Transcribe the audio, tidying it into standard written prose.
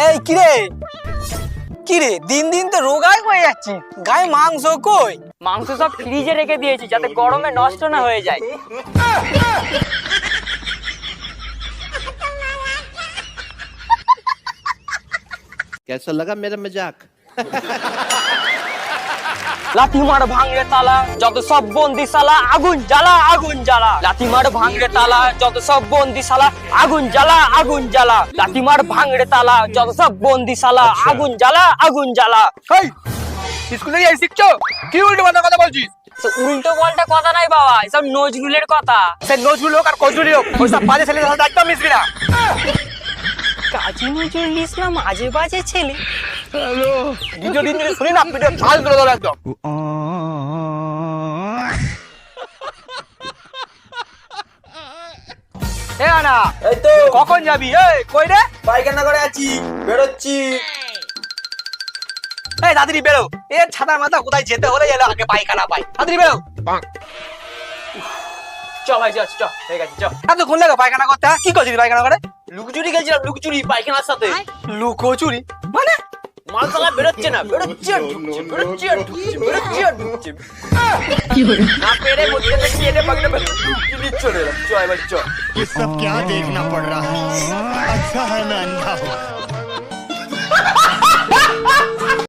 এই কিরে দিন দিন তো রোগাই হয়ে যাচ্ছি, গায়ে মাংস কই? মাংস সব ফ্রিজে রেখে দিয়েছি যাতে গরমে নষ্ট না হয়ে যায়। कैसा लगा मेरा मजाक? লাথি মার ভাঙড়ে তালা যত সব বন্দি শালা আগুন জ্বালা আগুন জ্বালা। লাথি মার ভাঙড়ে তালা যত সব বন্দি শালা আগুন জ্বালা আগুন জ্বালা। লাথি মার ভাঙড়ে তালা যত সব বন্দি শালা আগুন জ্বালা আগুন জ্বালা। এই স্কুলে গিয়ে শিখছো কি উল্টো পাল্টা কথা বলছিস? উল্টো পাল্টা কথা নাই বাবা, এসব নজরুলের কথা। সে নজরুল হোক আর কজরুলি হোক, ওইসব বাজে ছেলেদের সাথে একদম মিশবি না। কাজী নজরুল ইসলাম আজে বাজে ছেলে। দ্বিতীয় দিন যদি শুনি না পিঠে ঝাল করে দেবো একদম। এ আনা, এই তো কখন যাবি? এই কই রে? পায়খানা করে আছি, বেরোচ্ছি। এই দাদিরি বেরো, এ ছাতার মাথা কোথায় যেতে হলে এলো আগে পায়খানা পাই। দাদিরি বেরো। চ ভাই চ চ, ঠিক আছে চ। এতক্ষণ লাগে পায়খানা করতে? কি করছিস পায়খানা করে? লুকচুরি গেছিলাম, লুকচুরি পায়খানার সাথে। লুকোচুরি মানে? মালসালা বেরোচ্ছে না, বেরোচ্ছে আর ঢুকছে, বেরোচ্ছে আর ঢুকছে, বেরোচ্ছে আর ঢুকছে। না পেরে মধ্যে থেকে এনে পাকড়ে ঢুকিয়ে চলে এলাম। চ এবার চ। ये सब क्या देखना पड़ रहा है? अच्छा है मैं अंधा हूँ।